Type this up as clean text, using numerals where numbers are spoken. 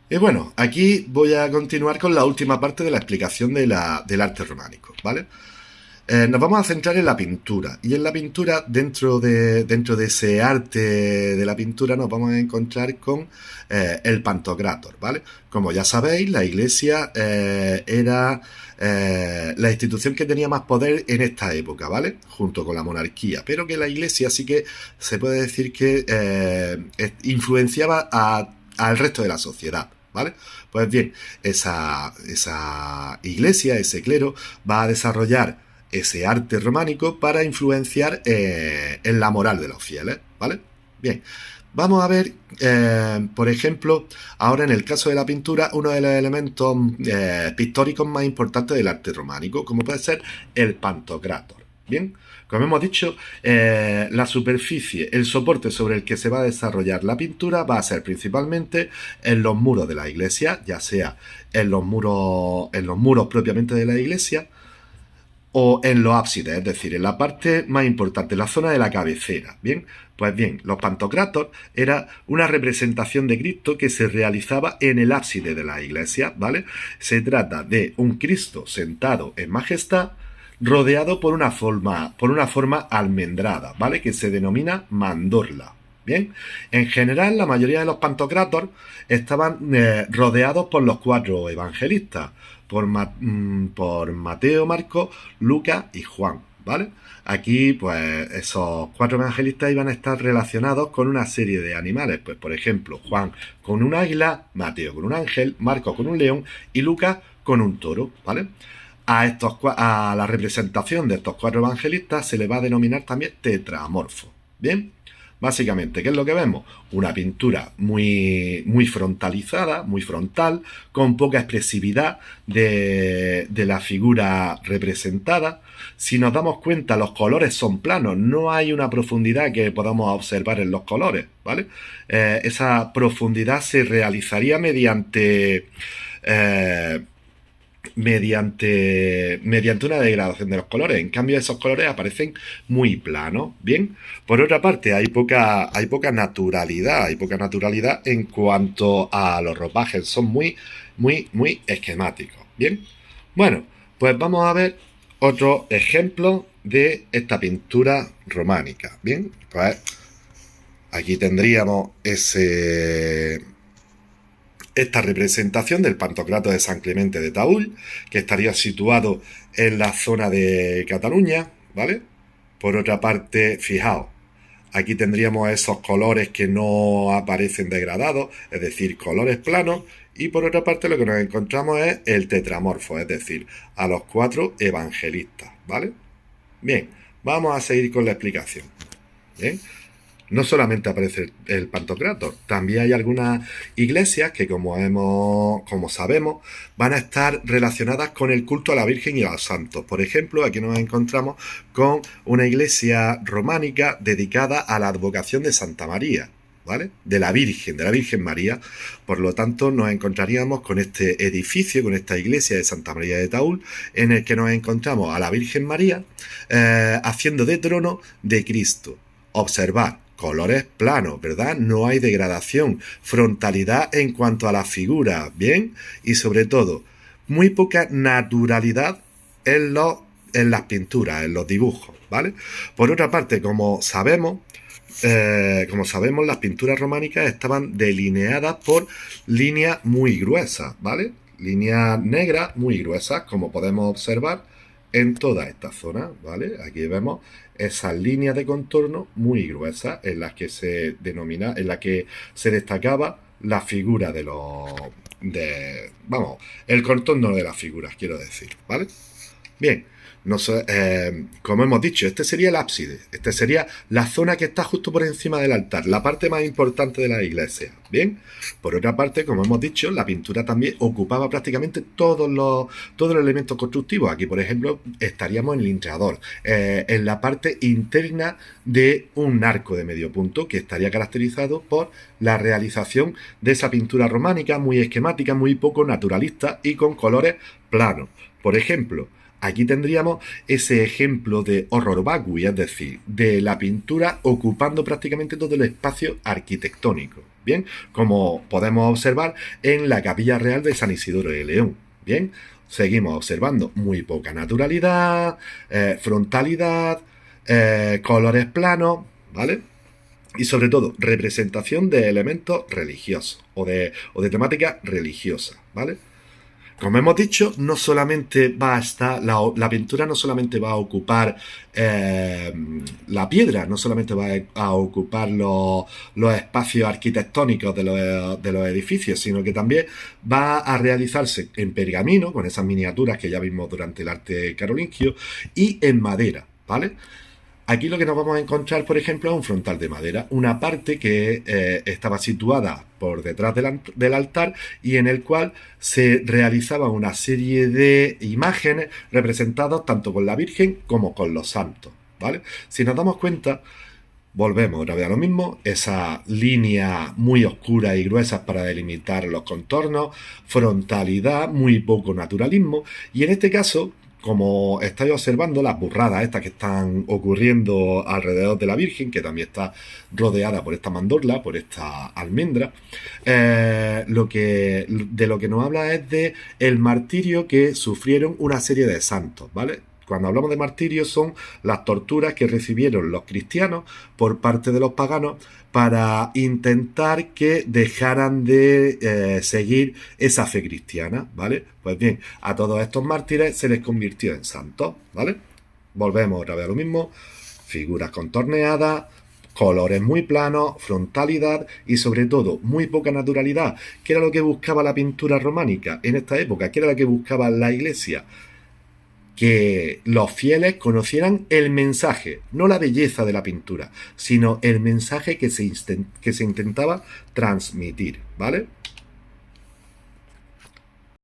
Y bueno, aquí voy a continuar con la última parte de la explicación del arte románico, ¿vale? Nos vamos a centrar en la pintura. Y en la pintura, dentro de ese arte de la pintura, nos vamos a encontrar con el Pantocrátor, ¿vale? Como ya sabéis, la Iglesia era la institución que tenía más poder en esta época, ¿vale? Junto con la monarquía. Pero que la Iglesia sí que se puede decir que influenciaba al resto de la sociedad, ¿vale? Pues bien, esa iglesia, ese clero, va a desarrollar ese arte románico para influenciar en la moral de los fieles, ¿vale? Bien, vamos a ver, por ejemplo, ahora en el caso de la pintura, uno de los elementos pictóricos más importantes del arte románico, como puede ser el Pantocrátor, ¿bien? Como hemos dicho, la superficie, el soporte sobre el que se va a desarrollar la pintura va a ser principalmente en los muros de la iglesia, ya sea en los muros propiamente de la iglesia, o en los ábsides, es decir, en la parte más importante, en la zona de la cabecera. Bien, pues bien, los pantocrátor era una representación de Cristo que se realizaba en el ábside de la iglesia, ¿vale? Se trata de un Cristo sentado en majestad, rodeado por una forma almendrada, ¿vale? Que se denomina mandorla. Bien, en general la mayoría de los pantocrátor estaban rodeados por los cuatro evangelistas, por Mateo, Marcos, Lucas y Juan, ¿vale? Aquí, pues, esos cuatro evangelistas iban a estar relacionados con una serie de animales, pues, por ejemplo, Juan con un águila, Mateo con un ángel, Marcos con un león y Lucas con un toro, ¿vale? A la representación de estos cuatro evangelistas se le va a denominar también tetramorfo, ¿bien? Básicamente, ¿qué es lo que vemos? Una pintura muy, muy frontalizada, muy frontal, con poca expresividad de la figura representada. Si nos damos cuenta, los colores son planos, no hay una profundidad que podamos observar en los colores, ¿vale? Esa profundidad se realizaría eh, mediante una degradación de los colores. En cambio, esos colores aparecen muy planos. Bien, por otra parte, hay poca naturalidad, en cuanto a los ropajes. Son muy, muy, muy esquemáticos. Bien, bueno, pues vamos a ver otro ejemplo de esta pintura románica. Bien, pues aquí tendríamos esta representación del Pantocrator de San Clemente de Taúl, que estaría situado en la zona de Cataluña, ¿vale? Por otra parte, fijaos, aquí tendríamos esos colores que no aparecen degradados, es decir, colores planos, y por otra parte lo que nos encontramos es el tetramorfo, es decir, a los cuatro evangelistas, ¿vale? Bien, vamos a seguir con la explicación. Bien, no solamente aparece el Pantocrátor, también hay algunas iglesias que, como sabemos, van a estar relacionadas con el culto a la Virgen y a los santos. Por ejemplo, aquí nos encontramos con una iglesia románica dedicada a la advocación de Santa María, ¿vale? De la Virgen María. Por lo tanto, nos encontraríamos con este edificio, con esta iglesia de Santa María de Taúl, en el que nos encontramos a la Virgen María haciendo de trono de Cristo. Observar colores planos, ¿verdad? No hay degradación, frontalidad en cuanto a la figura, ¿bien? Y sobre todo, muy poca naturalidad en las pinturas, en los dibujos, ¿vale? Por otra parte, como sabemos, las pinturas románicas estaban delineadas por líneas muy gruesas, ¿vale? Líneas negras muy gruesas, como podemos observar en toda esta zona, ¿vale? Aquí vemos esas líneas de contorno muy gruesas en la que se destacaba la figura el contorno de las figuras, quiero decir, ¿vale? Bien, no sé, como hemos dicho, este sería el ábside, este sería la zona que está justo por encima del altar, la parte más importante de la iglesia. Bien, por otra parte, como hemos dicho, la pintura también ocupaba prácticamente todos los elementos constructivos. Aquí, por ejemplo, estaríamos en el intrador, en la parte interna de un arco de medio punto que estaría caracterizado por la realización de esa pintura románica muy esquemática, muy poco naturalista y con colores planos. Por ejemplo, aquí tendríamos ese ejemplo de horror vacui, es decir, de la pintura ocupando prácticamente todo el espacio arquitectónico, bien, como podemos observar en la Capilla Real de San Isidoro de León, bien, seguimos observando muy poca naturalidad, frontalidad, colores planos, ¿vale? Y sobre todo, representación de elementos religiosos o de temática religiosa, ¿vale? Como hemos dicho, no solamente va a estar, la pintura no solamente va a ocupar la piedra, no solamente va a ocupar los espacios arquitectónicos de los edificios, sino que también va a realizarse en pergamino, con esas miniaturas que ya vimos durante el arte carolingio, y en madera, ¿vale? Aquí lo que nos vamos a encontrar, por ejemplo, es un frontal de madera, una parte que estaba situada por detrás del altar y en el cual se realizaba una serie de imágenes representadas tanto con la Virgen como con los santos, ¿vale? Si nos damos cuenta, volvemos otra vez a lo mismo, esa línea muy oscura y gruesas para delimitar los contornos, frontalidad, muy poco naturalismo, y en este caso, como estáis observando, las burradas estas que están ocurriendo alrededor de la Virgen, que también está rodeada por esta mandorla, por esta almendra, de lo que nos habla es de el martirio que sufrieron una serie de santos, ¿vale? Cuando hablamos de martirio son las torturas que recibieron los cristianos por parte de los paganos para intentar que dejaran de seguir esa fe cristiana, ¿vale? Pues bien, a todos estos mártires se les convirtió en santos, ¿vale? Volvemos otra vez a lo mismo, figuras contorneadas, colores muy planos, frontalidad y sobre todo muy poca naturalidad, que era lo que buscaba la pintura románica en esta época, que era lo que buscaba la iglesia, que los fieles conocieran el mensaje, no la belleza de la pintura, sino el mensaje que se intentaba transmitir, ¿vale?